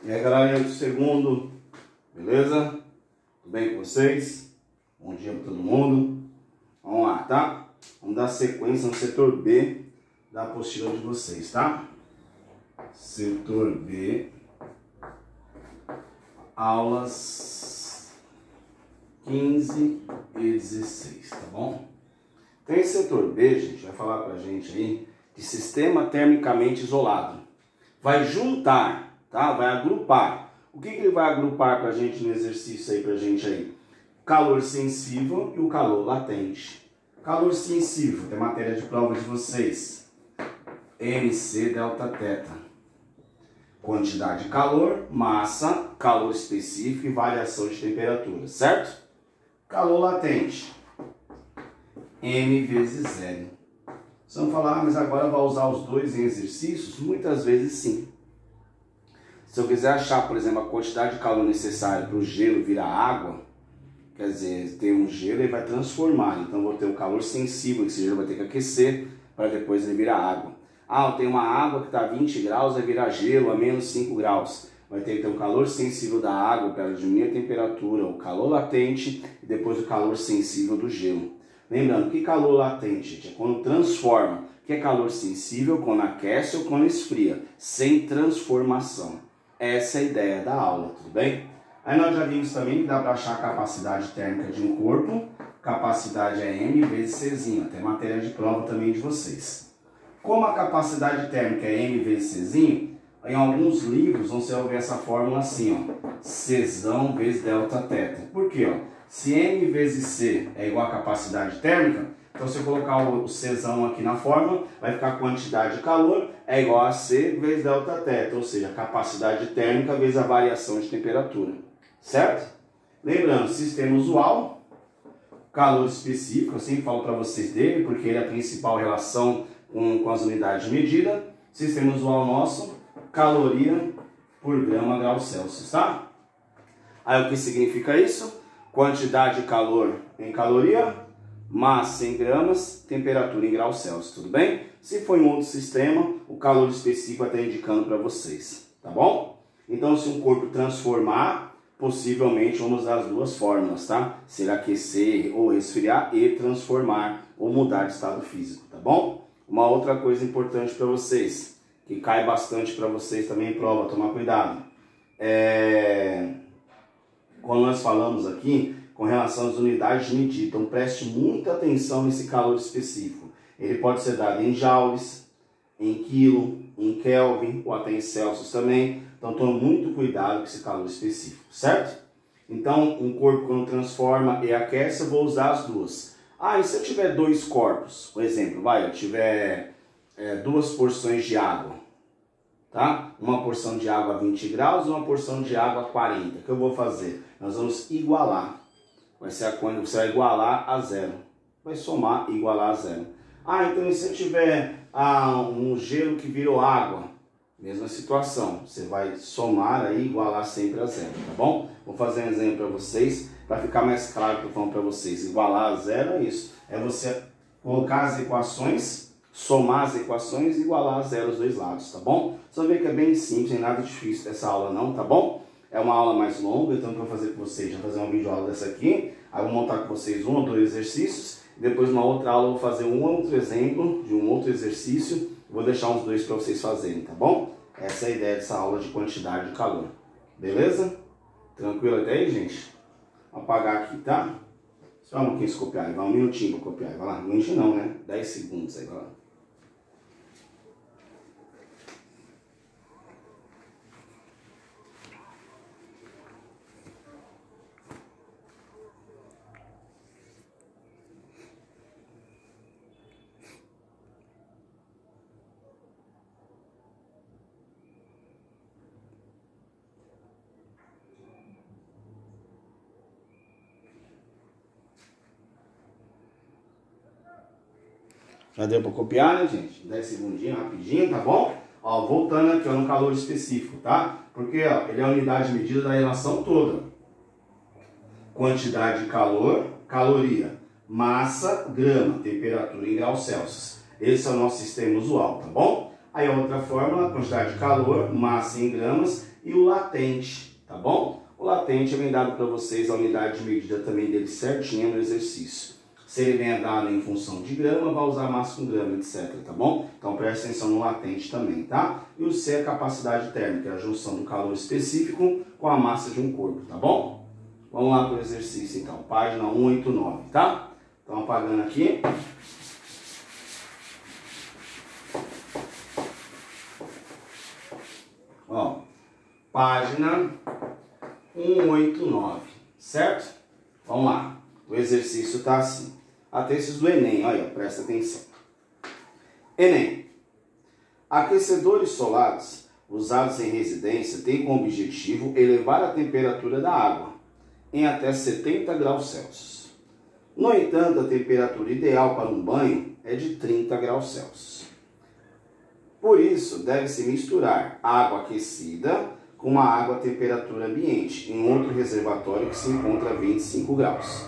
E aí, galera do segundo, beleza? Tudo bem com vocês? Bom dia para todo mundo. Vamos lá, tá? Vamos dar sequência no setor B da apostila de vocês, tá? Setor B, aulas 15 e 16, tá bom? Então, esse setor B, gente, vai falar pra gente aí de sistema termicamente isolado. Vai juntar, tá? Vai agrupar. O que ele vai agrupar pra gente no exercício aí, pra gente aí? Calor sensível e o calor latente. Calor sensível, é matéria de prova de vocês. MC delta teta. Quantidade de calor, massa, calor específico e variação de temperatura, certo? Calor latente. M vezes L. Vocês vão falar, mas agora vai usar os dois em exercícios? Muitas vezes sim. Se eu quiser achar, por exemplo, a quantidade de calor necessária para o gelo virar água, quer dizer, tem um gelo e vai transformar. Então, eu vou ter um calor sensível, que esse gelo vai ter que aquecer para depois ele virar água. Ah, eu tenho uma água que está a 20 graus, vai virar gelo a menos 5 graus. Vai ter que ter um calor sensível da água para diminuir a temperatura, o calor latente e depois o calor sensível do gelo. Lembrando que calor latente, gente, é quando transforma. O que é calor sensível? Quando aquece ou quando esfria, sem transformação. Essa é a ideia da aula, tudo bem? Aí nós já vimos também que dá para achar a capacidade térmica de um corpo. Capacidade é M vezes Czinho, até matéria de prova também de vocês. Como a capacidade térmica é M vezes Czinho, em alguns livros você vai ver essa fórmula assim, ó, Czão vezes delta teta. Por quê? Ó? Se M vezes C é igual a capacidade térmica, então se eu colocar o Czão aqui na fórmula, vai ficar a quantidade de calor é igual a C vezes delta teta, ou seja, a capacidade térmica vezes a variação de temperatura, certo? Lembrando, sistema usual, calor específico, eu sempre falo para vocês dele, porque ele é a principal relação com as unidades de medida. Sistema usual nosso, caloria por grama grau Celsius, tá? Aí o que significa isso? Quantidade de calor em caloria, massa em gramas, temperatura em graus Celsius, tudo bem? Se for em outro sistema, o calor específico vai estar indicando para vocês, tá bom? Então, se um corpo transformar, possivelmente vamos usar as duas fórmulas, tá? Se ele aquecer ou esfriar e transformar ou mudar de estado físico, tá bom? Uma outra coisa importante para vocês, que cai bastante para vocês também em prova, tomar cuidado. Quando nós falamos aqui com relação às unidades de medida, então preste muita atenção nesse calor específico. Ele pode ser dado em joules, em quilo, em Kelvin ou até em Celsius também. Então tome muito cuidado com esse calor específico, certo? Então um corpo quando transforma e aquece, eu vou usar as duas. Ah, e se eu tiver dois corpos, por exemplo, eu tiver duas porções de água, tá? Uma porção de água a 20 graus e uma porção de água a 40. O que eu vou fazer? Nós vamos igualar. Vai ser a quando você vai igualar a zero. Vai somar e igualar a zero. Ah, então e se eu tiver um gelo que virou água? Mesma situação. Você vai somar aí e igualar sempre a zero, tá bom? Vou fazer um exemplo para vocês, para ficar mais claro o que eu estou falando para vocês. Igualar a zero é isso. É você colocar as equações, somar as equações e igualar a zero os dois lados, tá bom? Você vai ver que é bem simples, não é nada difícil essa aula não, tá bom? É uma aula mais longa, então o que eu vou fazer com vocês? Já fazer uma videoaula dessa aqui, aí eu vou montar com vocês um ou dois exercícios, depois numa outra aula eu vou fazer um outro exemplo de um outro exercício, vou deixar uns dois para vocês fazerem, tá bom? Essa é a ideia dessa aula de quantidade de calor, beleza? Tranquilo até aí, gente? Vou apagar aqui, tá? Só um pouquinho copiar, vai um minutinho para copiar, vai lá, não enche não, né? 10 segundos aí, vai lá. Já deu para copiar, né, gente? 10 segundinhos, rapidinho, tá bom? Ó, voltando aqui, ó, no calor específico, tá? Porque, ó, ele é a unidade de medida da relação toda. Quantidade de calor, caloria. Massa, grama, temperatura em graus Celsius. Esse é o nosso sistema usual, tá bom? Aí a outra fórmula, quantidade de calor, massa em gramas e e o latente, tá bom? O latente vem dado para vocês, a unidade de medida também dele certinha no exercício. Se ele vem dado em função de grama, vai usar massa com grama, etc, tá bom? Então preste atenção no latente também, tá? E o C é a capacidade térmica, a junção do calor específico com a massa de um corpo, tá bom? Vamos lá para o exercício então, página 189, tá? Então apagando aqui. Ó, página 189, certo? Vamos lá. O exercício está assim. Textos do Enem, olha, presta atenção. Enem. Aquecedores solares usados em residência têm como objetivo elevar a temperatura da água em até 70 graus Celsius. No entanto, a temperatura ideal para um banho é de 30 graus Celsius. Por isso, deve-se misturar água aquecida com uma água a temperatura ambiente em outro reservatório que se encontra a 25 graus.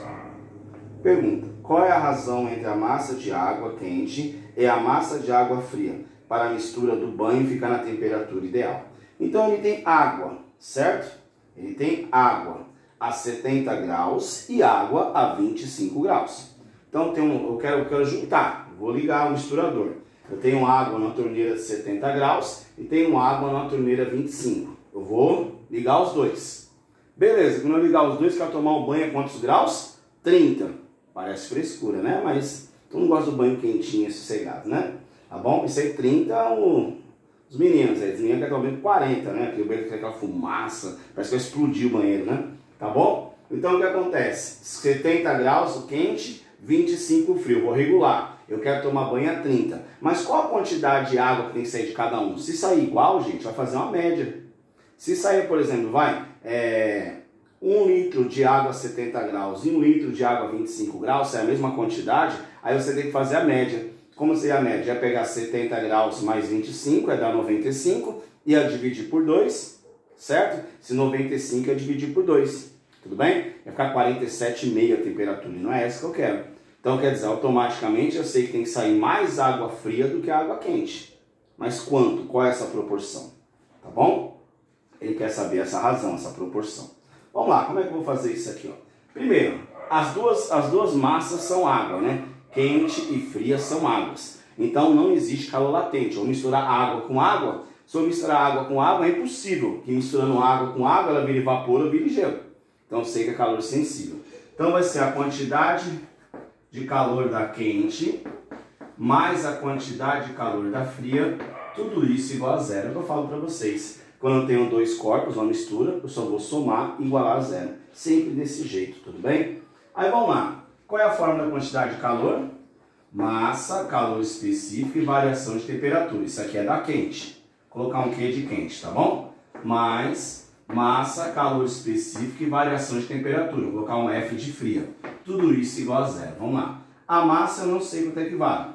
Pergunta: qual é a razão entre a massa de água quente e a massa de água fria para a mistura do banho ficar na temperatura ideal? Então ele tem água, certo? Ele tem água a 70 graus e água a 25 graus. Então eu quero juntar, vou ligar o misturador. Eu tenho água na torneira de 70 graus e tenho água na torneira 25. Eu vou ligar os dois. Beleza, quando eu ligar os dois, quero tomar um banho a quantos graus? 30. Parece frescura, né? Mas tu não gosta do banho quentinho e sossegado, né? Tá bom? Isso aí 30, os meninos aí. Os meninos querem tomar banho 40, né? Porque o banheiro tem aquela fumaça, parece que vai explodir o banheiro, né? Tá bom? Então o que acontece? 70 graus o quente, 25 o frio. Vou regular. Eu quero tomar banho a 30. Mas qual a quantidade de água que tem que sair de cada um? Se sair igual, gente, vai fazer uma média. Se sair, por exemplo, 1 litro de água a 70 graus e 1 litro de água a 25 graus, se é a mesma quantidade, aí você tem que fazer a média. Como seria a média? É pegar 70 graus mais 25, é dar 95, e é dividir por 2, certo? Se 95 é dividir por 2, tudo bem? Vai ficar 47,5 a temperatura, e não é essa que eu quero. Então, quer dizer, automaticamente eu sei que tem que sair mais água fria do que água quente. Mas quanto? Qual é essa proporção? Tá bom? Ele quer saber essa razão, essa proporção. Vamos lá, como é que eu vou fazer isso aqui? Ó? Primeiro, as duas massas são água, né? Quente e fria são águas. Então não existe calor latente. Eu vou misturar água com água. Se eu misturar água com água, é impossível que misturando água com água ela vire vapor ou vire gelo. Então eu sei que é calor sensível. Então vai ser a quantidade de calor da quente mais a quantidade de calor da fria, tudo isso igual a zero. É o que eu falo para vocês. Quando eu tenho dois corpos, uma mistura, eu só vou somar e igualar a zero. Sempre desse jeito, tudo bem? Aí vamos lá. Qual é a fórmula da quantidade de calor? Massa, calor específico e variação de temperatura. Isso aqui é da quente. Vou colocar um Q de quente, tá bom? Mais massa, calor específico e variação de temperatura. Vou colocar um F de fria. Tudo isso igual a zero. Vamos lá. A massa eu não sei quanto é que vale.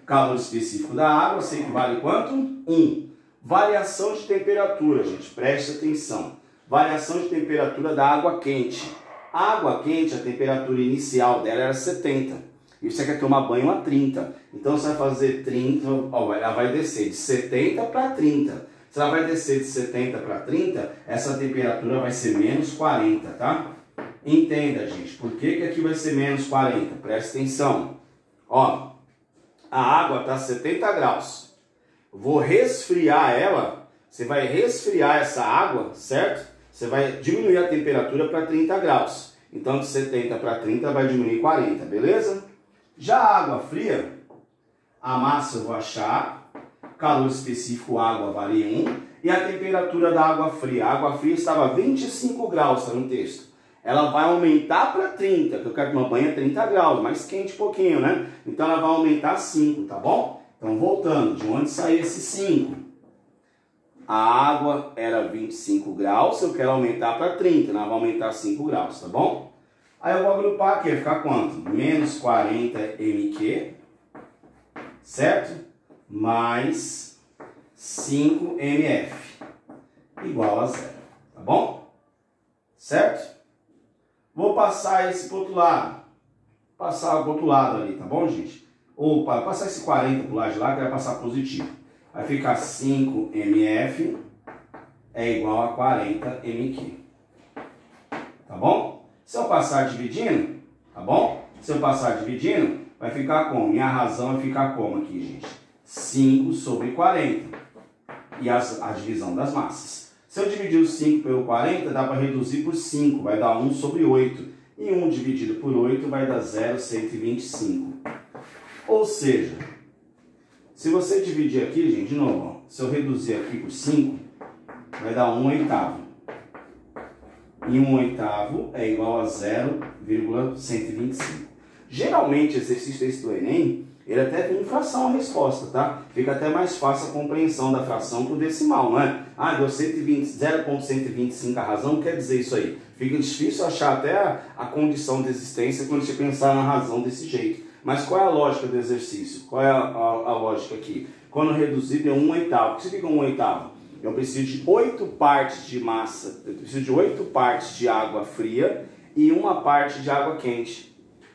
Calor específico da água, eu sei que vale quanto? 1. Variação de temperatura, gente, preste atenção. Variação de temperatura da água quente. A água quente, a temperatura inicial dela era 70. E você quer tomar banho a 30. Então você vai fazer 30, ó, ela vai descer de 70 para 30. Se ela vai descer de 70 para 30, essa temperatura vai ser menos 40, tá? Entenda, gente, por que aqui vai ser menos 40? Preste atenção. Ó, a água está a 70 graus. Vou resfriar ela, você vai resfriar essa água, certo? Você vai diminuir a temperatura para 30 graus. Então de 70 para 30 vai diminuir 40, beleza? Já a água fria, a massa eu vou achar, calor específico água vale 1, e a temperatura da água fria. A água fria estava a 25 graus, está no texto. Ela vai aumentar para 30, que eu quero tomar banho a 30 graus, mais quente um pouquinho, né? Então ela vai aumentar 5, tá bom? Então, voltando, de onde saiu esse 5? A água era 25 graus, eu quero aumentar para 30, ela vai aumentar 5 graus, tá bom? Aí eu vou agrupar aqui, vai ficar quanto? Menos 40 mQ, certo? Mais 5 mF, igual a zero, tá bom? Certo? Vou passar esse para o outro lado. Passar para o outro lado ali, tá bom, gente? Ou passar esse 40 para o lado de lá, que vai passar positivo. Vai ficar 5 mF é igual a 40 mQ. Tá bom? Se eu passar dividindo, tá bom? Se eu passar dividindo, vai ficar como? Minha razão vai ficar como aqui, gente? 5 sobre 40. E a divisão das massas. Se eu dividir o 5 pelo 40, dá para reduzir por 5, vai dar 1 sobre 8. E 1 dividido por 8 vai dar 0,125. Ou seja, se você dividir aqui, gente, de novo, ó, se eu reduzir aqui por 5, vai dar 1/8. E 1/8 é igual a 0,125. Geralmente, exercício desse do Enem, ele até tem fração a resposta, tá? Fica até mais fácil a compreensão da fração que o decimal, não é? Ah, deu 0,125 a razão, quer dizer isso aí. Fica difícil achar até a condição de existência quando você pensar na razão desse jeito. Mas qual é a lógica do exercício? Qual é a lógica aqui? Quando reduzir deu 1/8. O que significa 1/8? Eu preciso de 8 partes de massa, eu preciso de 8 partes de água fria e 1 parte de água quente.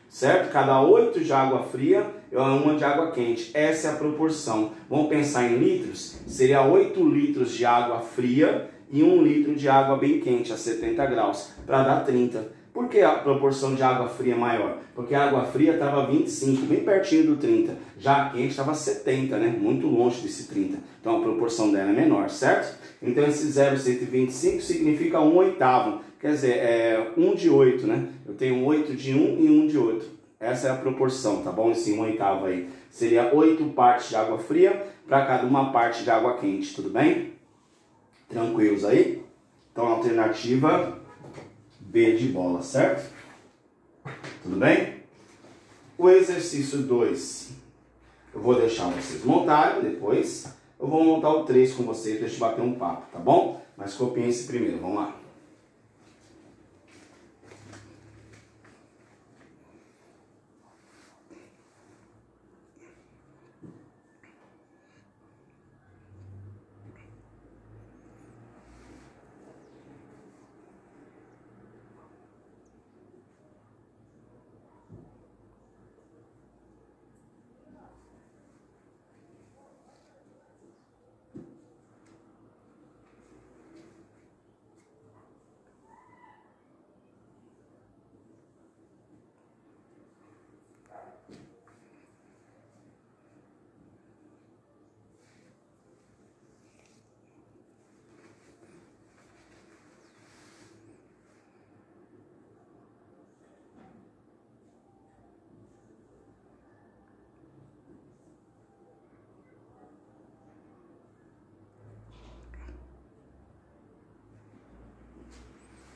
Certo? Cada 8 de água fria é 1 de água quente. Essa é a proporção. Vamos pensar em litros? Seria 8 litros de água fria e 1 litro de água bem quente, a 70 graus, para dar 30. Por que a proporção de água fria é maior? Porque a água fria estava 25, bem pertinho do 30. Já a quente estava 70, né? Muito longe desse 30. Então a proporção dela é menor, certo? Então esse 0,125 significa 1/8. Quer dizer, é 1 de 8, né? Eu tenho 8 de 1 e 1 de 8. Essa é a proporção, tá bom? Esse 1/8 aí. Seria 8 partes de água fria para cada 1 parte de água quente, tudo bem? Tranquilos aí? Então, alternativa B de bola, certo? Tudo bem? O exercício 2, eu vou deixar vocês montarem depois. Eu vou montar o 3 com vocês, deixa eu bater um papo, tá bom? Mas copiem esse primeiro, vamos lá.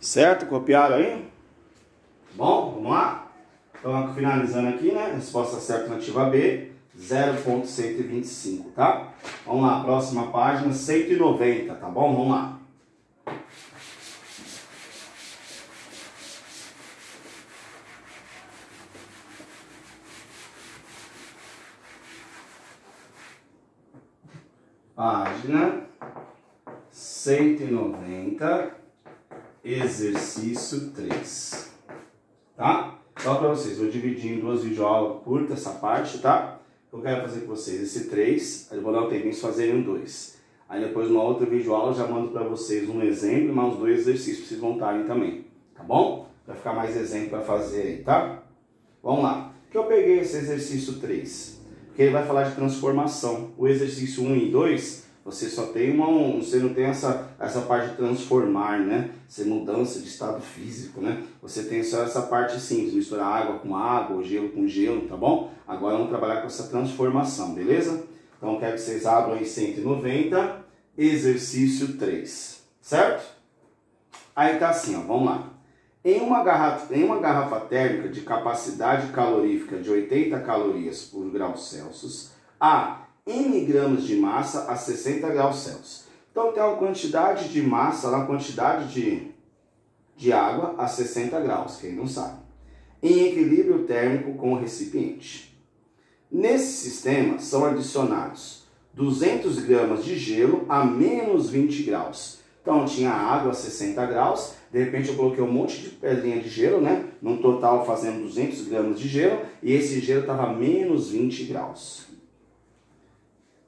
Certo? Copiaram aí? Bom, vamos lá? Então, finalizando aqui, né? Resposta certa, alternativa B, 0,125, tá? Vamos lá, próxima página, 190, tá bom? Vamos lá. Página 190. Exercício 3, tá? Só para vocês, vou dividir em 2 videoaulas curtas essa parte, tá? Eu quero fazer com vocês esse 3, aí eu vou dar o tempo de fazerem um 2. Aí depois, numa outra videoaula, eu já mando para vocês um exemplo e mais uns 2 exercícios para vocês montarem também, tá bom? Vai ficar mais exemplo para fazer aí, tá? Vamos lá. Por que eu peguei esse exercício 3? Porque ele vai falar de transformação. O exercício 1 e 2... você só tem você não tem essa parte de transformar, né? Essa mudança de estado físico, né? Você tem só essa parte simples, misturar água com água, ou gelo com gelo, tá bom? Agora vamos trabalhar com essa transformação, beleza? Então quero que vocês abram aí 190, exercício 3, certo? Aí tá assim, ó, vamos lá. Em uma garrafa térmica de capacidade calorífica de 80 calorias por grau Celsius, há N gramas de massa a 60 graus Celsius. Então tem uma quantidade de massa, uma quantidade de água a 60 graus, quem não sabe. Em equilíbrio térmico com o recipiente. Nesse sistema são adicionados 200 gramas de gelo a menos 20 graus. Então tinha água a 60 graus, de repente eu coloquei um monte de pedrinha de gelo, né? Num total fazendo 200 gramas de gelo, e esse gelo estava a menos 20 graus.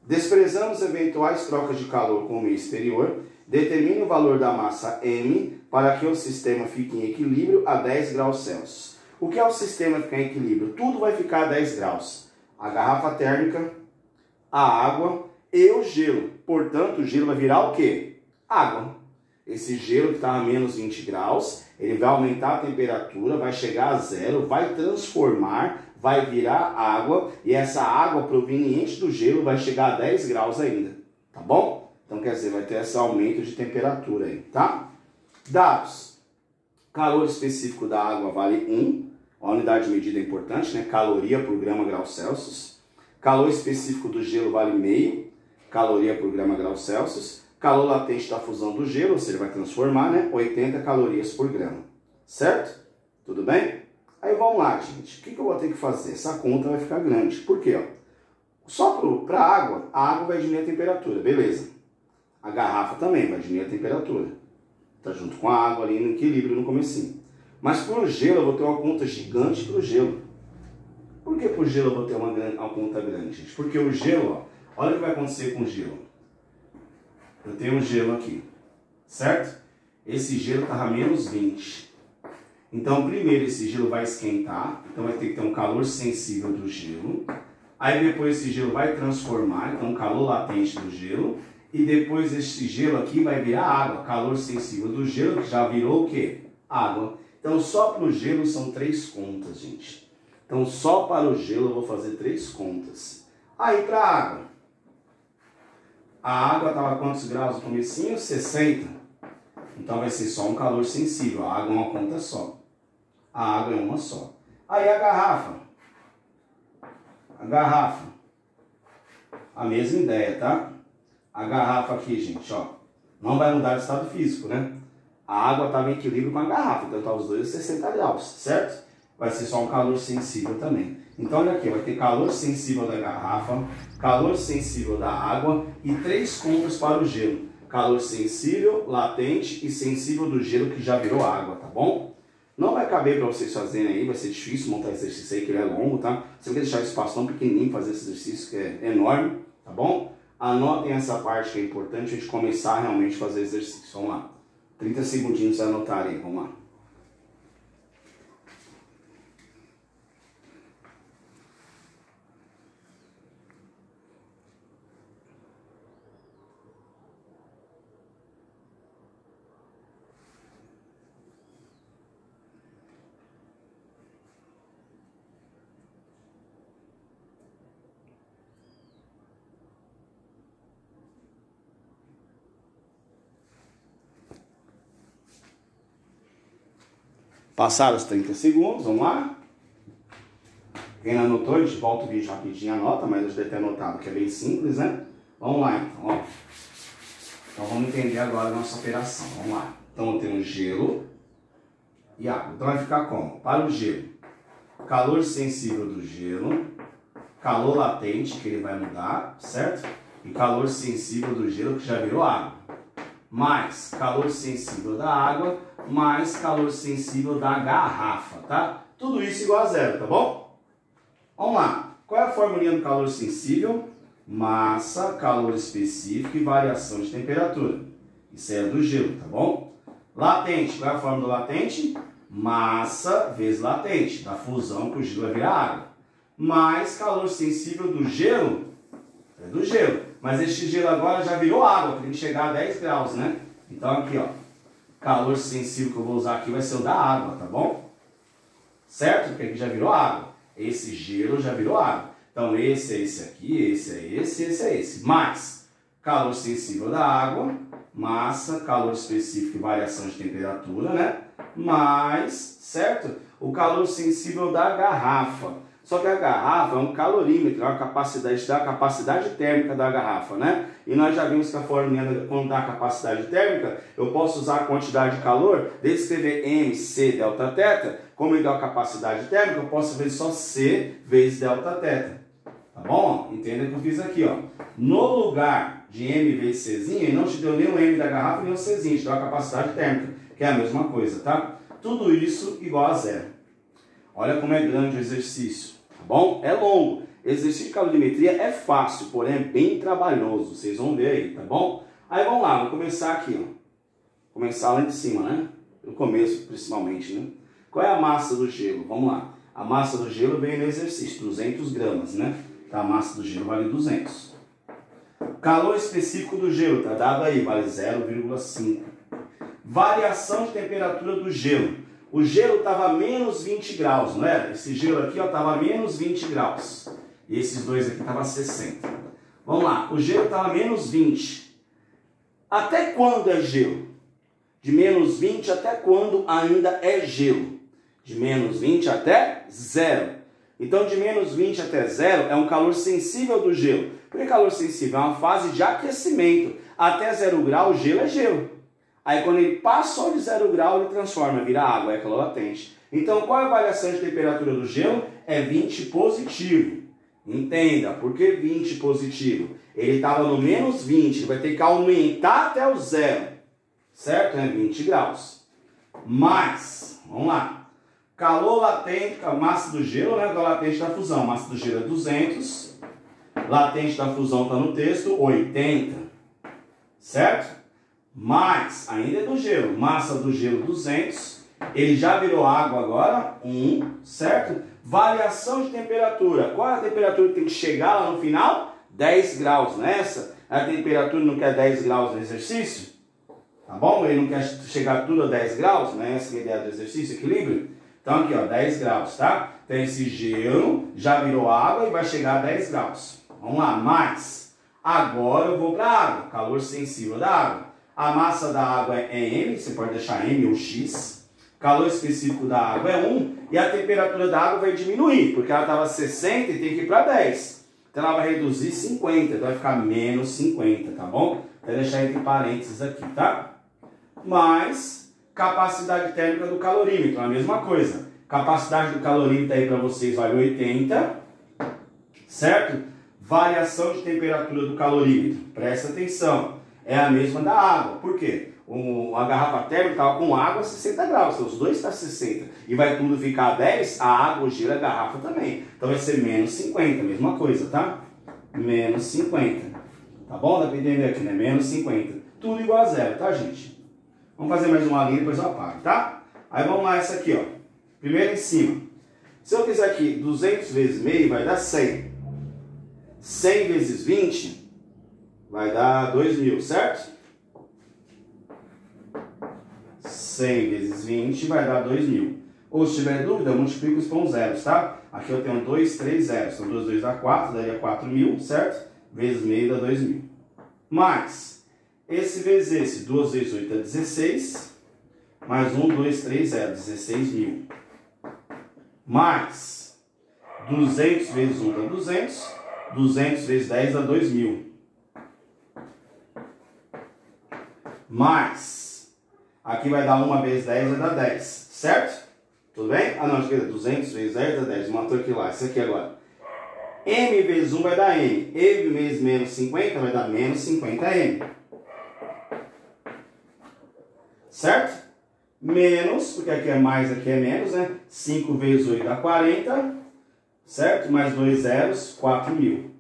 Desprezamos eventuais trocas de calor com o meio exterior. Determine o valor da massa M para que o sistema fique em equilíbrio a 10 graus Celsius. O que é o sistema ficar em equilíbrio? Tudo vai ficar a 10 graus. A garrafa térmica, a água e o gelo. Portanto, o gelo vai virar o quê? Água. Esse gelo que está a menos 20 graus, ele vai aumentar a temperatura, vai chegar a zero, vai transformar, vai virar água, e essa água proveniente do gelo vai chegar a 10 graus ainda, tá bom? Então, quer dizer, vai ter esse aumento de temperatura aí, tá? Dados. Calor específico da água vale 1, a unidade de medida é importante, né? Caloria por grama grau Celsius. Calor específico do gelo vale meio, caloria por grama grau Celsius. Calor latente da fusão do gelo, ou seja, vai transformar, né? 80 calorias por grama. Certo? Tudo bem? Aí vamos lá, gente. O que eu vou ter que fazer? Essa conta vai ficar grande. Por quê? Ó? Só para a água vai diminuir a temperatura, beleza. A garrafa também vai diminuir a temperatura. Tá junto com a água ali no equilíbrio no comecinho. Mas para o gelo eu vou ter uma conta gigante para o gelo. Por que para o gelo eu vou ter uma conta grande, gente? Porque o gelo, ó, olha o que vai acontecer com o gelo. Eu tenho um gelo aqui, certo? Esse gelo está a menos 20. Então, primeiro esse gelo vai esquentar, então vai ter que ter um calor sensível do gelo. Aí depois esse gelo vai transformar, então calor latente do gelo. E depois esse gelo aqui vai virar água, calor sensível do gelo, que já virou o quê? Água. Então, só para o gelo são 3 contas, gente. Então, só para o gelo eu vou fazer 3 contas. Aí, para a água. A água estava a quantos graus no comecinho? 60. Então vai ser só um calor sensível. A água é uma conta só. A água é uma só. Aí a garrafa. A garrafa. A mesma ideia, tá? A garrafa aqui, gente, ó. Não vai mudar de estado físico, né? A água estava em equilíbrio com a garrafa. Então tá os dois a 60 graus, certo? Vai ser só um calor sensível também. Então, olha aqui, vai ter calor sensível da garrafa, calor sensível da água e 3 contas para o gelo. Calor sensível, latente e sensível do gelo que já virou água, tá bom? Não vai caber para vocês fazerem aí, vai ser difícil montar esse exercício aí, que ele é longo, tá? Você vai deixar o espaço tão pequenininho para fazer esse exercício, que é enorme, tá bom? Anotem essa parte que é importante a gente começar realmente a fazer exercício. Vamos lá. 30 segundinhos para anotar aí, vamos lá. Passaram os 30 segundos, vamos lá. Quem não anotou, a gente volta o vídeo rapidinho e anota, mas eu já deve ter anotado que é bem simples, né? Vamos lá então, ó. Então vamos entender agora a nossa operação, vamos lá. Então eu tenho gelo e água. Então vai ficar como? Para o gelo, calor sensível do gelo, calor latente, que ele vai mudar, certo? E calor sensível do gelo, que já virou água. Mais calor sensível da água, mais calor sensível da garrafa, tá? Tudo isso igual a zero, tá bom? Vamos lá. Qual é a formulinha do calor sensível? Massa, calor específico e variação de temperatura. Isso é do gelo, tá bom? Latente. Qual é a fórmula do latente? Massa vezes latente, da fusão que o gelo vai virar água. Mais calor sensível do gelo, é do gelo. Mas este gelo agora já virou água, tem que chegar a 10 graus, né? Então aqui, ó. Calor sensível que eu vou usar aqui vai ser o da água, tá bom? Certo? Porque aqui já virou água. Esse gelo já virou água. Então esse é esse aqui, esse é esse, esse é esse. Mais calor sensível da água, massa, calor específico e variação de temperatura, né? Mais, certo? O calor sensível da garrafa. Só que a garrafa é um calorímetro, é a capacidade térmica da garrafa, né? E nós já vimos que a fórmula, quando dá a capacidade térmica, eu posso usar a quantidade de calor, descrever MC delta θ, como ele dá a capacidade térmica, eu posso ver só C vezes delta θ. Tá bom? Entenda que eu fiz aqui, ó. No lugar de M vezes Czinho, ele não te deu nem o M da garrafa, nem o Czinho, te deu a capacidade térmica, que é a mesma coisa, tá? Tudo isso igual a zero. Olha como é grande o exercício, tá bom? É longo. Exercício de calorimetria é fácil, porém é bem trabalhoso. Vocês vão ver aí, tá bom? Aí vamos lá, vamos começar aqui, ó. Começar lá de cima, né? No começo, principalmente, né? Qual é a massa do gelo? Vamos lá. A massa do gelo veio no exercício, 200 gramas, né? Então a massa do gelo vale 200. Calor específico do gelo, tá dado aí, vale 0,5. Variação de temperatura do gelo. O gelo estava a menos 20 graus, não era? Esse gelo aqui estava a menos 20 graus. E esses dois aqui estavam a 60. Vamos lá, o gelo estava a menos 20. Até quando é gelo? De menos 20 até quando ainda é gelo? De menos 20 até zero. Então, de menos 20 até zero é um calor sensível do gelo. Por que calor sensível? É uma fase de aquecimento. Até 0 grau, o gelo é gelo. Aí, quando ele passou de 0 grau, ele transforma, vira água, é calor latente. Então, qual é a variação de temperatura do gelo? É 20 positivo. Entenda, por que 20 positivo? Ele estava no menos 20, ele vai ter que aumentar até o zero. Certo? É 20 graus. Mas, vamos lá. Calor latente, a massa do gelo, né? Calor latente da fusão. A massa do gelo é 200. Latente da fusão está no texto, 80. Certo? Mais, ainda é do gelo. Massa do gelo, 200. Ele já virou água agora, 1. Certo? Variação de temperatura. Qual é a temperatura que tem que chegar lá no final? 10 graus, nessa. A temperatura não quer 10 graus no exercício? Tá bom? Ele não quer chegar tudo a 10 graus, né? Essa é a ideia do exercício, equilíbrio. Então aqui, ó, 10 graus, tá? Então esse gelo já virou água e vai chegar a 10 graus. Vamos lá, mais. Agora eu vou para a água, calor sensível da água. A massa da água é M, você pode deixar M ou X. Calor específico da água é 1 e a temperatura da água vai diminuir, porque ela estava 60 e tem que ir para 10. Então ela vai reduzir 50, então vai ficar menos 50, tá bom? Vou deixar entre parênteses aqui, tá? Mais capacidade térmica do calorímetro, a mesma coisa. Capacidade do calorímetro aí para vocês vale 80, certo? Variação de temperatura do calorímetro, presta atenção, é a mesma da água. Por quê? A garrafa térmica estava com água a 60 graus, então os dois estão a 60 e vai tudo ficar a 10, a água gira a garrafa também. Então vai ser menos 50, mesma coisa, tá? Menos 50, tá bom? Dá para entender aqui, né? Menos 50, tudo igual a zero, tá, gente? Vamos fazer mais uma linha, depois eu apago, tá? Aí vamos lá, essa aqui, ó. Primeiro em cima. Se eu fizer aqui 200 vezes meio, vai dar 100. 100 vezes 20 vai dar 2.000, certo? 100 vezes 20 vai dar 2.000. Ou se tiver dúvida, eu multiplico isso com zeros, tá? Aqui eu tenho 2, 3 zeros. Então 2 dá 4, daria 4.000, certo? Vezes meio dá 2.000. Mais, esse vezes esse, 2 vezes 8 é 16. Mais 1, 2, 3, 0, 16.000. Mais, 200 vezes 1 dá 200. 200 vezes 10 dá 2.000. Mais, aqui vai dar 1 vezes 10 vai dar 10, certo? Tudo bem? Ah não, acho que é 200 vezes 10 dá 10, matou aqui lá, isso aqui agora. M vezes 1 vai dar M, M vezes menos 50 vai dar menos 50M. Certo? Menos, porque aqui é mais, aqui é menos, né? 5 vezes 8 dá 40, certo? Mais 2 zeros, 4.000.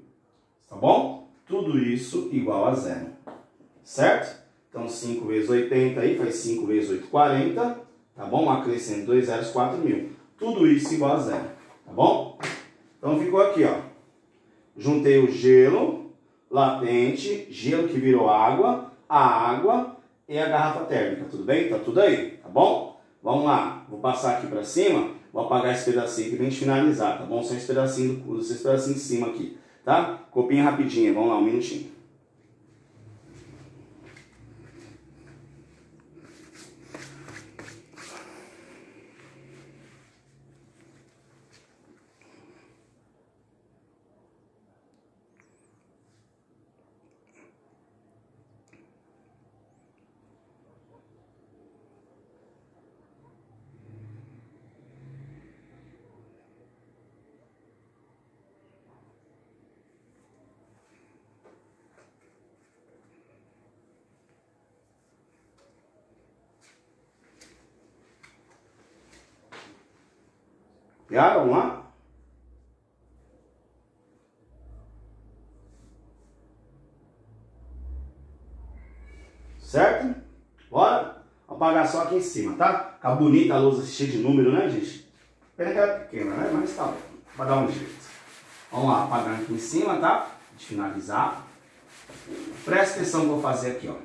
Tá bom? Tudo isso igual a zero, certo? Então 5 vezes 80 aí, faz 5 vezes 8, 40, tá bom? Acrescento 2 zeros, 4.000. Tudo isso igual a zero, tá bom? Então ficou aqui, ó. Juntei o gelo latente, gelo que virou água, a água e a garrafa térmica, tudo bem? Tá tudo aí, tá bom? Vamos lá, vou passar aqui pra cima, vou apagar esse pedacinho aqui pra gente finalizar, tá bom? Só esse pedacinho de cima aqui, tá? Copinha rapidinha, vamos lá, um minutinho. Pegaram? Vamos lá? certo? Bora? Vou apagar só aqui em cima, tá? Fica bonita a lousa cheia de número, né, gente? Pena que ela é pequena, né? Mas tá bom, pra dar um jeito. Vamos lá, apagar aqui em cima, tá? De finalizar. Presta atenção no que eu vou fazer aqui, ó.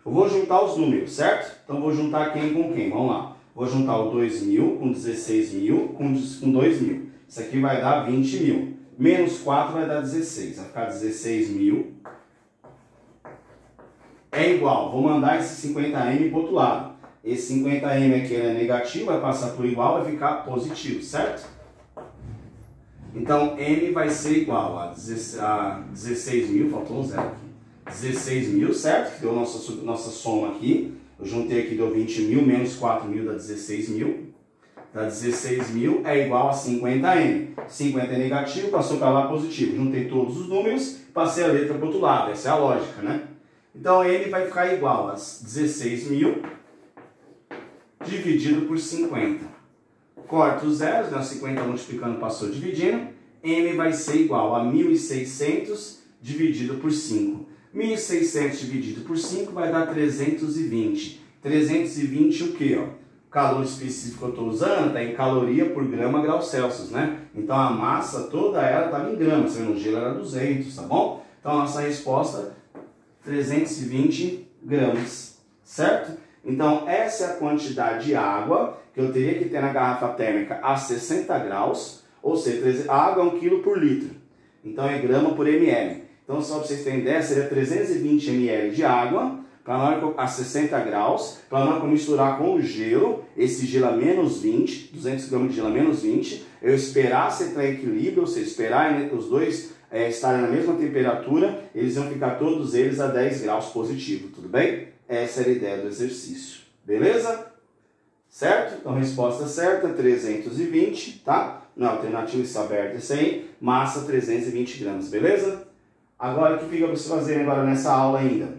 Eu vou juntar os números, certo? Então vou juntar quem com quem? Vamos lá. Vou juntar o 2.000 com 16.000 com 2.000. Isso aqui vai dar 20.000. Menos 4 vai dar 16. Vai ficar 16.000. É igual. Vou mandar esse 50m para o outro lado. Esse 50m aqui é negativo, vai passar por igual, vai ficar positivo, certo? Então, M vai ser igual a 16.000, faltou um zero aqui. 16.000, certo? Que deu nossa soma aqui. Eu juntei aqui, deu 20.000, menos 4.000 dá 16.000. Dá 16.000 é igual a 50M. 50 é negativo, passou para lá positivo. Juntei todos os números, passei a letra para o outro lado. Essa é a lógica, né? Então, M vai ficar igual a 16.000 dividido por 50. Corta os zeros, né? 50 multiplicando, passou dividindo. M vai ser igual a 1.600 dividido por 5. 1.600 dividido por 5 vai dar 320. 320 o quê? Ó? O calor específico que eu estou usando está em caloria por grama grau Celsius, né? Então a massa toda ela estava em gramas, se no gelo era 200, tá bom? Então a nossa resposta, 320 gramas, certo? Então essa é a quantidade de água que eu teria que ter na garrafa térmica a 60 graus, ou seja, a água é 1 kg por litro, então é grama por ml. Então, só para vocês terem ideia, seria 320 ml de água a 60 graus, para na hora que eu misturar com o gelo, esse gelo a menos 20, 200 gramas de gelo a menos 20, eu esperar se entrar em equilíbrio, ou seja, esperar os dois estarem na mesma temperatura, eles vão ficar todos eles a 10 graus positivo, tudo bem? Essa era a ideia do exercício, beleza? Certo? Então, resposta certa, 320, tá? Na alternativa está aberta esse aí, massa 320 gramas, beleza? Agora, o que fica para vocês fazerem agora nessa aula ainda?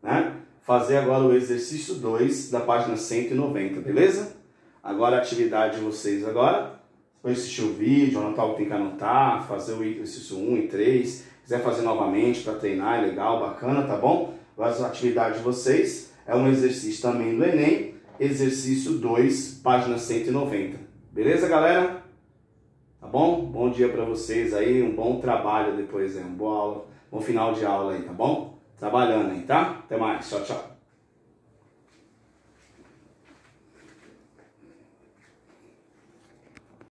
Né? Fazer agora o exercício 2 da página 190, beleza? Agora a atividade de vocês agora, depois assistir o vídeo, anotar o que tem que anotar, fazer o exercício 1 e 3, se quiser fazer novamente para treinar, é legal, bacana, tá bom? Agora a atividade de vocês é um exercício também do Enem, exercício 2, página 190. Beleza, galera? Tá bom? Bom dia para vocês aí, um bom trabalho depois, um bom final de aula aí, tá bom? Trabalhando aí, tá? Até mais, tchau, tchau.